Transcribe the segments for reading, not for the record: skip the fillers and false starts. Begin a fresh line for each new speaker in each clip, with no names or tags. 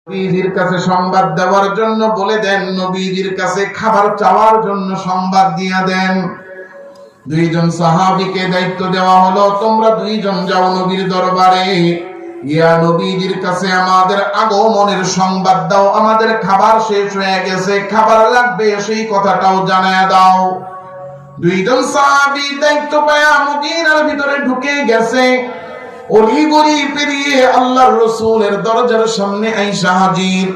নবীজির কাছে সংবাদ দেওয়ার জন্য বলে দেন, নবীজির কাছে খাবার চাওয়ার জন্য সংবাদ দিয়ে দেন। দুইজন সাহাবীকে দায়িত্ব দেওয়া হলো, তোমরা দুইজন যাও নবীর দরবারে, ইয়া নবীজির কাছে আমাদের আগমনের সংবাদ দাও, আমাদের খাবার শেষ হয়ে গেছে, খাবার লাগবে সেই কথাটাও জানায় দাও। দুইজন সাহাবী দায়িত্ব পায়া মদিনার ভিতরে ঢুকে গেছে। অলিগলি পেরিয়ে আল্লাহর রাসূলের দরজার সামনে আয়েশা হাজির।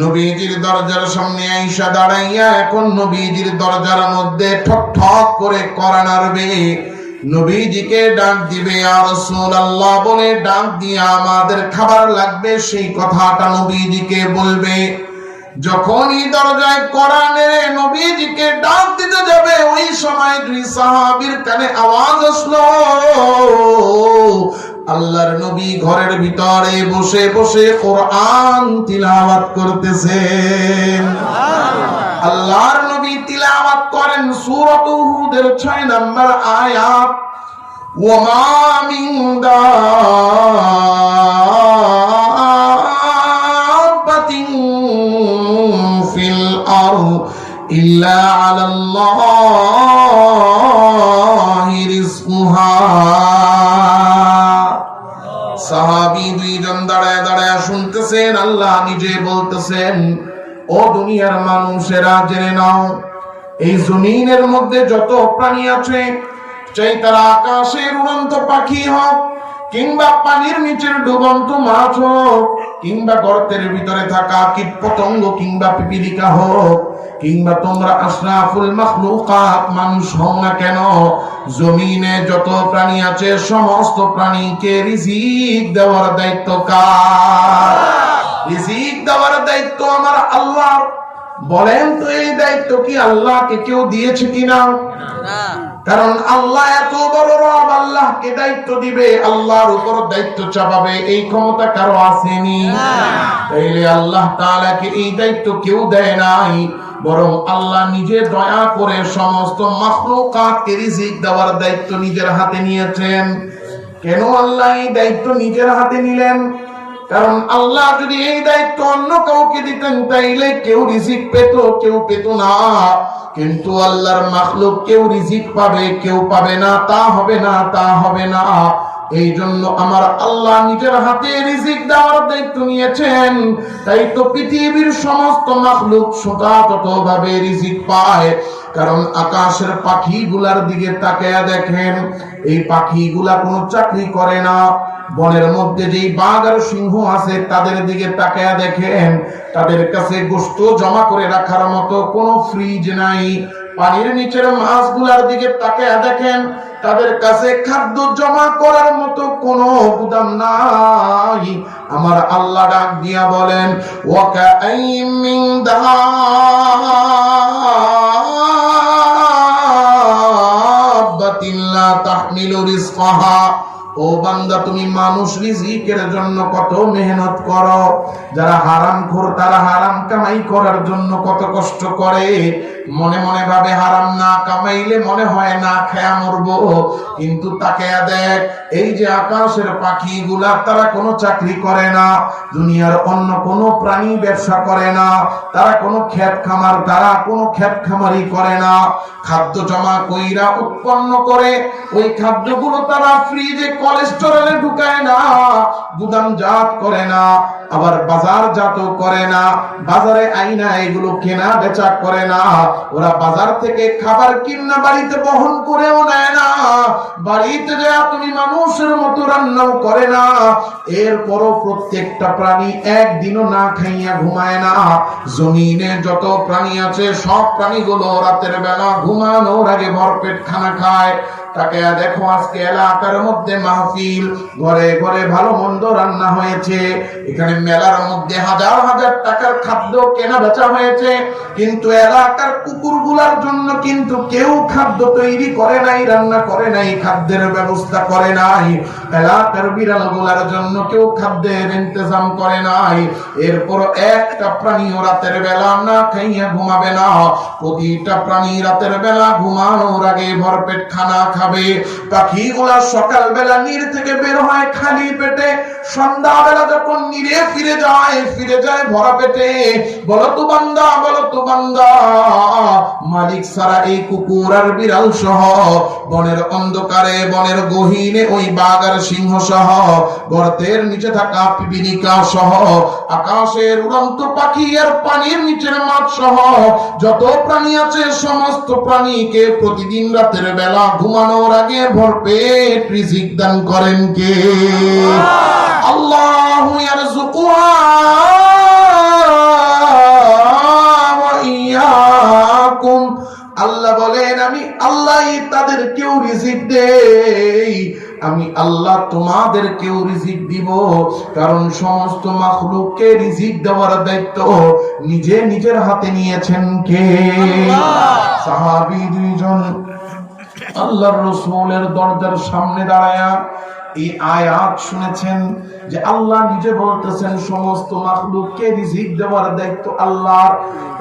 নবীজির দরজার সামনে আয়েশা দাঁড়াইয়া এখন নবীজির দরজার মধ্যে ঠক ঠক করে কড়া নাড়বে, নবীজিকে ডাক দিবে, ইয়া রাসূলুল্লাহ বলে ডাক দিয়া আমাদের খাবার লাগবে সেই কথাটা নবীজিকে বলবে। যখনই দরজায় কড়া নেড়ে নবীজিকে ডাক দিতে যাবে, ওই সময় দুই সাহাবীর কানে আওয়াজ আসলো, আল্লাহর নবী ঘরের ভিতরে বসে বসে কোরআন তিলাওয়াত করতেছেন। আল্লাহর নবী তিলাওয়াত করেন সূরা হুদের 6 নম্বর আয়াত, ওয়া মা মিন দাব্বাতিন ফিল আরদ ইল্লা আলাল্লাহি রিজকুহা। সাহাবী দুইজন দাঁড়ায় দাঁড়ায় শুনতেছেন, আল্লাহ নিজে বলতেছেন, ও দুনিয়ার মানুষেরা জেনে নাও, এই জমিনের মধ্যে যত প্রাণী আছে, চাই তারা আকাশের উড়ন্ত পাখি হোক, কিংবা পানির নিচের ডুবন্ত মাছ হোক, কিংবা গর্তের ভিতরে থাকা কীট পতঙ্গ কিংবা পিপীলিকা হোক, কিংবা তোমরা আশরাফুল মাখলুকাত মানুষ হও না কেন, জমিনে যত প্রাণী আছে সমস্ত প্রাণীকে রিজিক দেওয়ার দায়িত্ব কার? রিজিক দেওয়ার দায়িত্ব আমার আল্লাহর। বলেন তো এই দায়িত্ব কি আল্লাহকে কেউ দিয়েছে কিনা? না। কারণ আল্লাহ এত বড় রব, আল্লাহকে দায়িত্ব দিবে, আল্লাহর উপর দায়িত্ব চাপাবে, এই ক্ষমতা কারো আসেনি। তাইলে আল্লাহ তাআলাকে এই দায়িত্ব কেউ দেয় নাই, বরং আল্লাহ নিজে দয়া করে সমস্ত মাখলুকাতকে রিজিক দেওয়ার দায়িত্ব নিজের হাতে নিয়েছেন। কেন আল্লাহ এই দায়িত্ব নিজের হাতে নিলেন? কারণ আল্লাহ যদি এই দায়িত্ব অন্য কাউকে দিতেন তাইলে কেউ রিজিক পেত, কেউ পেত না। কিন্তু আল্লাহর মাখলুক কেউ রিজিক পাবে, কেউ পাবে না, তা হবে না, তা হবে না। এই জন্য আমার আল্লাহ নিজের হাতে রিজিক দেওয়ার দায়িত্ব নিয়েছেন। তাই তো পৃথিবীর সমস্ত মাখলুক শতাতভাবে রিজিক পায়। কারণ আকাশের পাখিগুলার দিকে তাকায়া দেখেন, এই পাখিগুলা কোনো চাকরি করে না। বনের মধ্যে যেই বাঘ আর সিংহ আছে তাদের দিকে তাকায়া দেখেন, তাদের কাছে গোশত জমা করে রাখার মতো কোনো ফ্রিজ নাই। পানির নিচের মাছগুলার দিকে তাকায়া দেখেন, তাদের কাছে খাদ্য জমা করার মতো কোনো গুদাম নাই। আমার আল্লাহ ডাক দিয়া বলেন, ওয়া কাআইম মিন দাব্বাতিন লা তাহমিলু রিজকাহা। ও বান্দা, তুমি মানুষ রিজিকের জন্য কত মেহনত করো, যারা হারামখোর তারা হারাম কামাই করার জন্য কত কষ্ট করে। মনে মনে ভাবে হারাম না কামাইলে মনে হয় না খেয়া মরবো, কিন্তু তাকে দেখ, এই যে আকাশের পাখিগুলা তারা কোনো চাকরি করে না, দুনিয়ার অন্য কোনো প্রাণী ব্যবসা করে না, তারা কোনো ক্ষেত খামার, তারা কোনো ক্ষেত খামারি করে না। খাদ্য জমা কইরা উৎপন্ন করে ওই খাদ্যগুলো তারা ফ্রিজে কোলেস্টেরলে ঢুকায় না, গুদামজাত করে না, আবার বাজারজাত করে না, বাজারে আইনা এগুলো কেনা বেচা করে না। ওরা বাজার থেকে খাবার কিনা বাড়িতে বহন করেও নেয় না, বাড়িতে যা তুমি মানুষের মতো রান্নাও করে না। এরপরও প্রত্যেকটা প্রাণী একদিনও না খাইয়া ঘুমায় না। জমিনে যত প্রাণী আছে সব প্রাণীগুলো রাতের বেলা ঘুমানোর আগে ভরপেট খানা খায়। তাকে দেখো, আজকে এলাকার মধ্যে মাহফিল, ঘরে ঘরে ভালো মন্দ রান্না হয়েছে, এখানে মেলার মধ্যে হাজার হাজার টাকার খাদ্য কেনা বেচা হয়েছে, কিন্তু এলাকার কুকুরগুলার জন্য কিন্তু কেউ খাদ্য তৈরি করে নাই, রান্না করে নাই, খাদ্যের ব্যবস্থা করে নাই। এলাকার বিড়ালগুলার জন্য কেউ খাদ্যের ইন্তজাম করে নাই। এরপর একটা প্রাণীও রাতের বেলা না খাইয়া ঘুমাবে না। প্রতিটা প্রাণী রাতের বেলা ঘুমানোর আগে ভরপেট খানা খাবে। পাখিগুলা সকালবেলা নীড় থেকে বের হয় খালি পেটে, সন্ধ্যাবেলা যখন নীড়ে ফিরে যায় ভরা পেটে। বলো তো বান্দা, বলো তো বান্দা, মালিক ছাড়া এই কুকুর আর বিড়াল সহ বনের অন্ধকারে, বনের গহীনে ওই বাঘ আর সিংহ সহ, গর্তের নিচে থাকা পিপিলিকা সহ, আকাশের উড়ন্ত পাখি আর পানির নিচের মাছ সহ যত প্রাণী আছে সমস্ত প্রাণীকে প্রতিদিন রাতের বেলা ঘুমানোর আগে ভরপেট রিজিক দান করেন কে? আল্লাহু ইয়ারযুকুহা ওয়া ইয়্যাকুম। আল্লাহ বলেন, আমি আল্লাহই তাদেরকেও রিজিক দেই, আমি আল্লাহ তোমাদেরকেও রিজিক দিব। কারণ সমস্ত মাখলুককে রিজিক দেওয়ার দায়িত্ব নিজে নিজের হাতে নিয়েছেন কে? সাহাবী দুইজন আল্লাহর রাসূলের দরজার সামনে দাঁড়ায়া এই আয়াত শুনেছেন যে আল্লাহ নিজে বলতেছেন সমস্ত মাখলুককে রিজিক দেওয়ার দায়িত্ব আল্লাহর।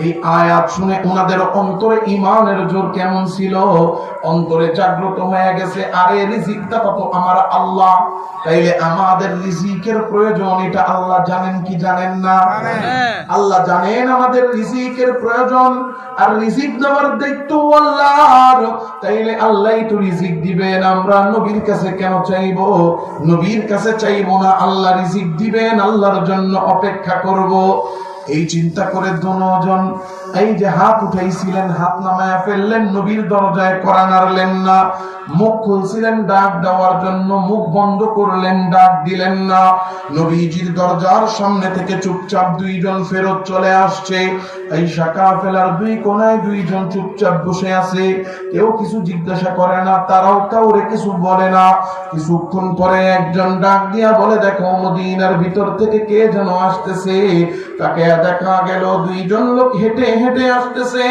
এই আয়াত শুনে ওনাদের অন্তরে ঈমানের জোর কেমন ছিল, অন্তরে জাগ্রত হয়ে গেছে, আরে রিজিকটা তো আমার আল্লাহ, তাইলে আমাদের রিজিকের প্রয়োজন এটা আল্লাহ জানেন কি জানেন না? আল্লাহ জানেন আমাদের রিজিকের প্রয়োজন, আর রিজিক দেওয়ার দায়িত্ব আল্লাহর, তাইলে আল্লাহই তো রিজিক দিবেন। আমরা নবীর কাছে কেন চাইবো? নবীর কাছে চাইবো না, আল্লাহ রিজিক দিবেন, আল্লাহর জন্য অপেক্ষা করব। এই চিন্তা করে দুজন এই যে হাত উঠাইছিলেন, হাত নামায়া ফেললেন, নবীর দরজায় কড়া নাড়লেন না। মুখ খুলছিলেন ডাক দেওয়ার জন্য, মুখ বন্ধ করলেন, ডাক দিলেন না। নবীজির দরজার সামনে থেকে চুপচাপ দুইজন ফেরত চলে আসছে। এই শাখা ফেলার দুই কোনায় দুইজন চুপচাপ বসে আছে, কেউ কিছু জিজ্ঞাসা করে না, তারাও কাউরে কিছু বলে না। কিছুক্ষণ পরে একজন ডাক দিয়া বলে, দেখো মদিনার ভিতর থেকে কে যেন আসতেছে। তাকে দেখা গেল দুইজন লোক হেঁটে হেঁটে আসতেছে।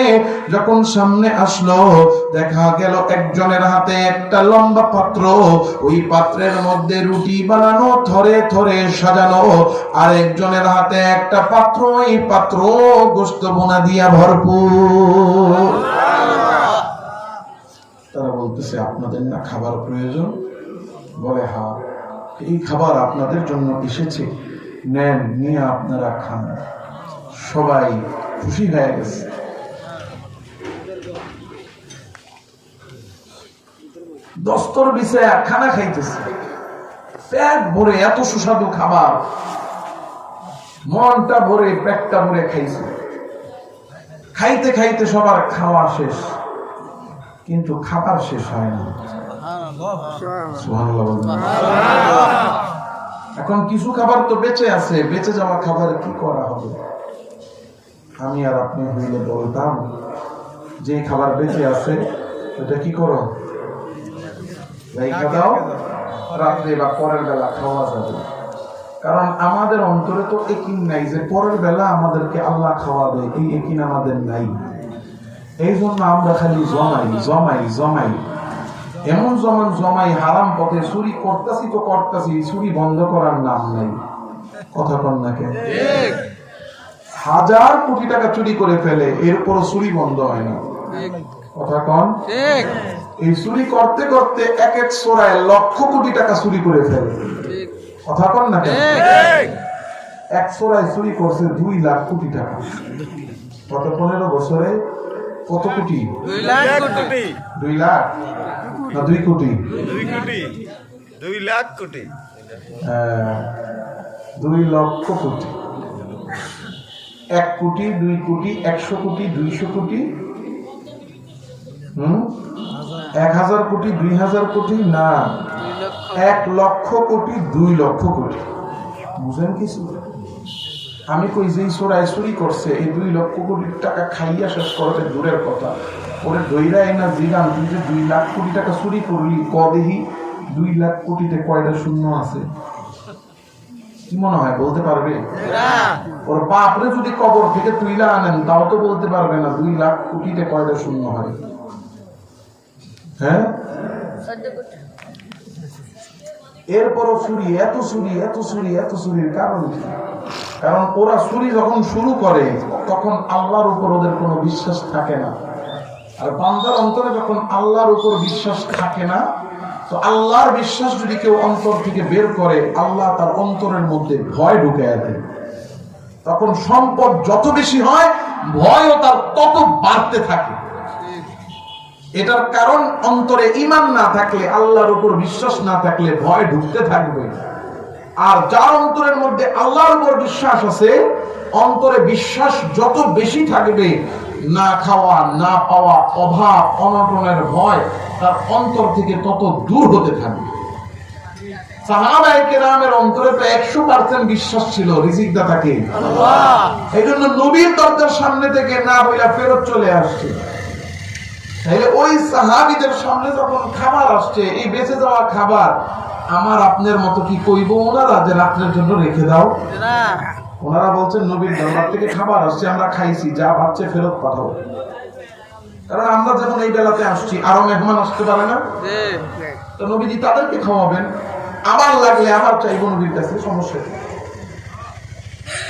যখন সামনে আসলো দেখা গেল একজনের হাতে একটা লম্বা পাত্র, ওই পাত্রের মধ্যে রুটি বানানো থরে থরে সাজানো, আর একজনের হাতে একটা পাত্র, এই পাত্র গোশত বোনা দিয়া ভরপুর। তারা বলতেছে, আপনাদের না খাবার প্রয়োজন? বলে, হ্যাঁ, এই খাবার আপনাদের জন্য এসেছে, নেন, নিয়ে আপনারা খান। সবাই খুশি হয়ে গেছে। দস্তর বিছায়া খানা খাইতেছে, পেট ভরে, এত সুস্বাদু খাবার, মনটা ভরে, পেটটা ভরে খাইছে। খাইতে খাইতে সবার খাওয়া শেষ, কিন্তু খাবার শেষ হয় না। এখন কিছু খাবার তো বেঁচে আছে, বেঁচে যাওয়া খাবার কি করা হবে? আমি আর আপনি হইলে বলতাম, যে খাবার বেঁচে আছে ওটা কি করো, রেখে দাও, রাত্রে বা পরের বেলা খাওয়া যাবে। কারণ আমাদের অন্তরে তো একিন নাই যে পরের বেলা আমাদেরকে আল্লাহ খাওয়াবে, এই একিন আমাদের নাই। এই জন্য আমরা খালি জমাই জমাই জমাই, এমন জমাই হারাম পথে চুরি করতেছি তো করতেছি, চুরি বন্ধ করার নাম নাই। কথা কন না কেন? 1000 কোটি টাকা চুরি করে ফেলে, এরপর চুরি বন্ধ হয় না। কথা কন? এই চুরি করতে করতে এক এক চোরায় লক্ষ কোটি টাকা চুরি করে ফেলে। কথা কন না কেন? এক চোরায় চুরি করছে 2 লাখ কোটি টাকা। কত 15 বছরে কত কোটি?
2 লাখ কোটি।
2 লাখ না 2 কোটি?
2 কোটি, 2 লাখ কোটি,
2 লক্ষ কোটি। 1 কোটি, 2 কোটি, 100 কোটি, 200 কোটি, 1000 কোটি, 2000 কোটি, না 1 লক্ষ কোটি, 2 লক্ষ কোটি। বুঝেন কিছু? আমি কই যেই চোরাই চুরি করছে এই 2 লক্ষ কোটি টাকা খাইয়া শেষ করতে দূরের কথা, ওরে দইরা এনা জিগান, তুই যে 2 লাখ কোটি টাকা চুরি করলি, কদেহি 2 লাখ কোটিতে কয়টা শূন্য আছে? কি মনে হয় বলতে পারবে? ওর বাপরে যদি কবর থেকে তুইলা আনেন তাও তো বলতে পারবে না 2 লাখ কোটিতে কয়টা শূন্য হয়। হ্যাঁ, এরপরও চুরি, এত চুরি, এত চুরি, এত চুরির কারণ কি? কারণ ওরা চুরি যখন শুরু করে তখন আল্লাহর উপর ওদের কোনো বিশ্বাস থাকে না। আর বান্দার অন্তরে যখন আল্লাহর উপর বিশ্বাস থাকে না, তো আল্লাহর বিশ্বাস যদি কেউ অন্তর থেকে বের করে, আল্লাহ তার অন্তরের মধ্যে ভয় ঢুকাইয়া দেয়। তখন সম্পদ যত বেশি হয়, ভয়ও তার তত বাড়তে থাকে। এটার কারণ অন্তরে ঈমান না থাকলে, আল্লাহর উপর বিশ্বাস না থাকলে ভয় ঢুকতে থাকবে। আর যার অন্তরের মধ্যে আল্লাহর উপর বিশ্বাস আছে, অন্তরে বিশ্বাস যত বেশি থাকবে, না খাওয়া না পাওয়া, অভাব অনটনের ভয় তার অন্তর থেকে তত দূর হতে থাকবে। সাহাবায়ে কেরামের অন্তরে তো 100% বিশ্বাস ছিল রিজিক দাতাকে আল্লাহ। এইজন্য নবীর দরজার সামনে থেকে না বইলা ফেরত চলে আসছে। তাহলে ওই সাহাবীদের সামনে যখন খাবার আসছে, এই বেঁচে যাওয়া খাবার আমার আপনার মতো কি কইব ওনারা যে রাত্রের জন্য রেখে দাও? ওনারা বলছেন নবীর দরবার থেকে খাবার আসছে, আমরা খাইছি, যা ভাবছে ফেরত পাঠাও। কারণ আমরা যেমন এই বেলাতে আসছি, আরো মেহমান আসতে পারে না, তো নবীজি তাদেরকে খাওয়াবেন। আবার লাগলে আবার চাইবো নবীর কাছে, সমস্যা নেই।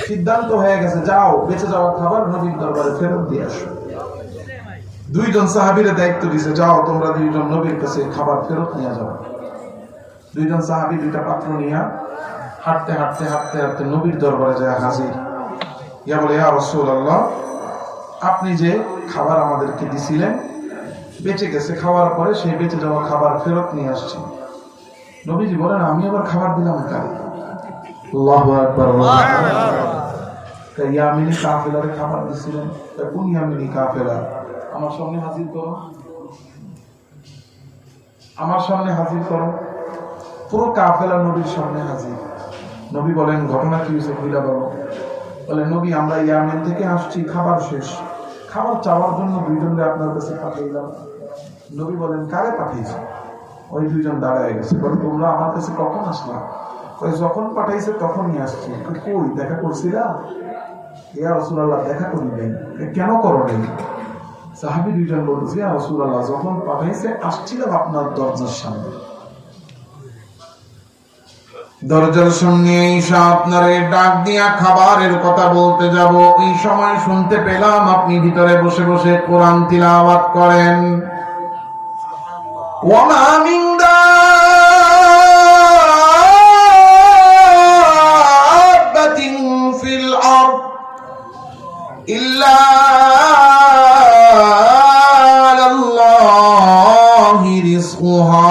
সিদ্ধান্ত হয়ে গেছে, যাও বেঁচে যাওয়া খাবার নবীর দরবারে ফেরত দিয়ে আসো। দুইজন সাহাবীরে দায়িত্ব দিয়েছে, যাও তোমরা দুইজন নবীর কাছে খাবার ফেরত নিয়ে যাও। দুইজন সাহাবী দুইটা পাত্র নিয়ে হাঁটতে হাঁটতে হাঁটতে হাঁটতে নবীর দরবারে যায় হাজির। ইয়া বলে, ইয়া রাসূলুল্লাহ, আপনি যে খাবার আমাদেরকে দিছিলেন, বেঁচে গেছে, খাওয়ার পরে সেই বেঁচে যাওয়া খাবার ফেরত নিয়ে আসছি। নবীজি বলেন, আমি আবার খাবার দিলাম কার? আল্লাহু আকবার। ইয়ামিনী কাফেলারে খাবার দিছিলেন, কোন ইয়ামিনী কাফেলা? আমার সামনে হাজির করো, আমার সামনে হাজির করো। পুরো কাফেলা নবীর সামনে হাজির। নবী বলেন, ঘটনা কি হয়েছে কইলা বলো। বলে, নবী আমরা ইয়ামেন থেকে আসছি, খাবার শেষ, খাবার চাওয়ার জন্য দুইজনকে আপনার কাছে পাঠাইলাম। নবী বলেন, কারে পাঠিয়েছে? ওই দুইজন দাঁড়ায় গেছে। বলে, তোমরা আমার কাছে কখন আসলা? যখন পাঠাইছে তখনই আসছি। কই দেখা করছিলা? ইয়া রাসূলুল্লাহ, দেখা করি নাই। কেন করো নাই? সাহাবী দুইজন বলতেছে, ইয়া রাসূলুল্লাহ, যখন পাঠাইছে আসছিলাম আপনার দরজার সামনে। দরজার সামনে এসে আপনারে ডাক দিয়া খাবারের কথা বলতে যাব, এই সময় শুনতে পেলাম আপনি ভিতরে বসে বসে কোরআন তিলাওয়াত করেন। ওয়ামা মিন দাব্বাতিন ফিল আরদ ইল্লা আলাল্লাহি রিজকুহা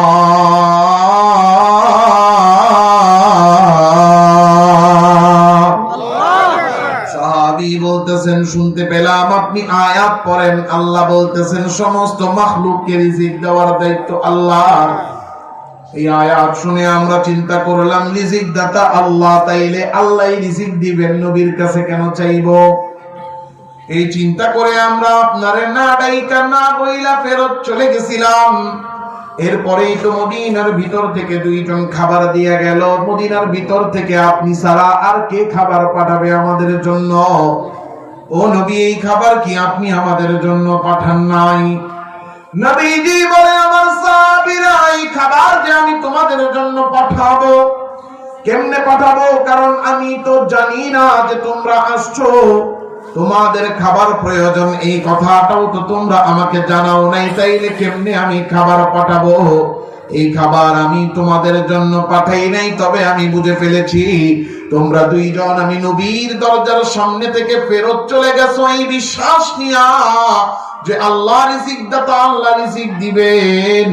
বলতেছেন, শুনতে পেলাম আপনি আয়াত পড়েন। আল্লাহ বলতেছেন, সমস্ত মাখলুককে রিজিক দেওয়ার দায়িত্ব আল্লাহর। এই আয়াত শুনে আমরা চিন্তা করলাম, রিজিক দাতা আল্লাহ, তাইলে আল্লাহই রিজিক দিবেন, নবীর কাছে কেন চাইবো? এই চিন্তা করে আমরা আপনারে না ডাইকা না বইলা ফেরত চলে গেছিলাম। এরপরেই তো মদিনার ভিতর থেকে দুইজন খাবার দিয়ে গেল। মদিনার ভিতর থেকে আপনি ছাড়া আর কে খাবার পাঠাবে আমাদের জন্য? ও নবী, এই খাবার কি আপনি আমাদের জন্য পাঠান নাই? নবীজি বলে, আমার সাহাবীরা, এই খাবার যে আমি তোমাদের জন্য পাঠাবো, কেমনে পাঠাবো? কারণ আমি তো জানি না যে তোমরা আসছো, তোমাদের খাবার প্রয়োজন, এই কথাটাও তো তোমরা আমাকে জানাও নাই, তাইলে কেমনে আমি খাবার পাঠাবো? এই খাবার আমি তোমাদের জন্য পাঠাই নাই, তবে আমি বুঝে ফেলেছি তোমরা দুইজন আমি নবীর দরজার সামনে থেকে ফেরত চলে গেছো এই বিশ্বাস নিয়া যে আল্লাহ রিজিক দাতা, আল্লাহ রিজিক দিবেন।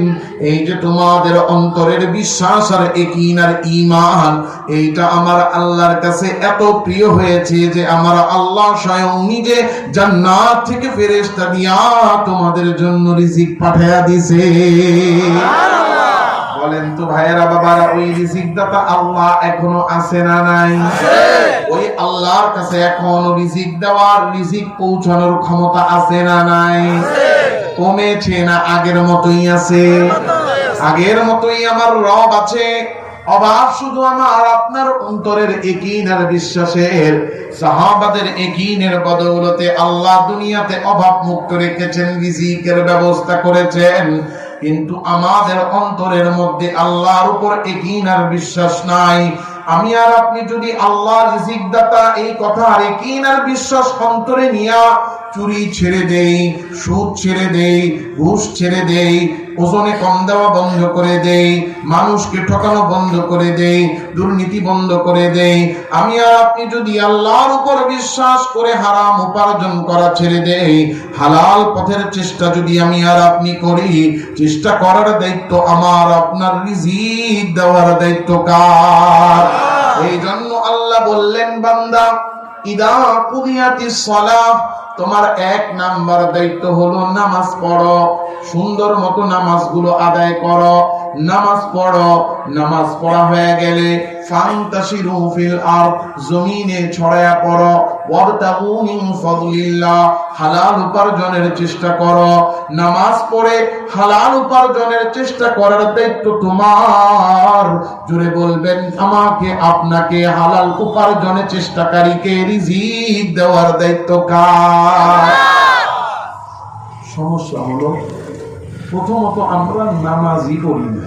এই যে তোমাদের অন্তরের বিশ্বাস আর ইয়াকিন আর ঈমান, এইটা আমার আল্লাহর কাছে এত প্রিয় হয়েছে যে আমার আল্লাহ স্বয়ং নিজে জান্নাত থেকে ফেরেশতা দিয়া তোমাদের জন্য রিজিক পাঠায়া দিয়েছে। বলেন তো ভাইয়েরা বাবারা, ওই রিজিক দাতা আল্লাহ এখনো আছে না নাই? ওই আল্লাহর কাছে এখনো রিজিক দেওয়ার, রিজিক পৌঁছানোর ক্ষমতা আছে না নাই? কমেছে না আগের মতোই আছে? আগের মতোই আমার রব আছে। অভাব শুধু আমার আপনার অন্তরের ইয়াকিন আর বিশ্বাসের। সাহাবাদের ইয়াকিনের বদৌলতে আল্লাহ দুনিয়াতে অভাব মুক্ত রেখেছেন, রিজিকের ব্যবস্থা করেছেন। কিন্তু আমাদের অন্তরের মধ্যে আল্লাহর উপর ইয়াকিন আর বিশ্বাস নাই। আমি আর আপনি যদি আল্লাহ রিজিক দাতা এই কথা আর ইয়াকিন আর বিশ্বাস অন্তরে নিয়া চুরি ছেড়ে দেই, সুদ ছেড়ে দেই, ঘুষ ছেড়ে দেই, ওজনে কম দেওয়া বন্ধ করে দেই, মানুষকে ঠকানো বন্ধ করে দেই, দুর্নীতি বন্ধ করে দেই, আমি আর আপনি যদি আল্লাহর উপর বিশ্বাস করে হারাম উপার্জন করা ছেড়ে দেই, হালাল পথের চেষ্টা যদি আমি আর আপনি করি, চেষ্টা করার দায়িত্ব আমার, আপনার রিজিক দেওয়ার দায়িত্ব কার? এই জন্য আল্লাহ বললেন, বান্দা ইদা কুদিয়াতিস সালাহ, তোমার 1 নাম্বার দায়িত্ব হলো নামাজ পড়ো, সুন্দর মতো নামাজগুলো আদায় করো, নামাজ পড়ো। নামাজ পড়া হয়ে গেলে ফান্তাশিরু ফিল আরদ, জমিনে ছড়ায়া পড়ো, ওয়াবতাগু মিন ফাদলিল্লাহ, হালাল উপার্জনের চেষ্টা করো। নামাজ পড়ে হালাল উপার্জনের চেষ্টা করার দায়িত্ব তোমার। জোরে বলবেন, আমাকে আপনাকে হালাল উপার্জনের চেষ্টাকারীকে রিজিক দেওয়ার দায়িত্ব কার? সমস্যা হলো প্রথমত আমরা নামাজই পড়ি না।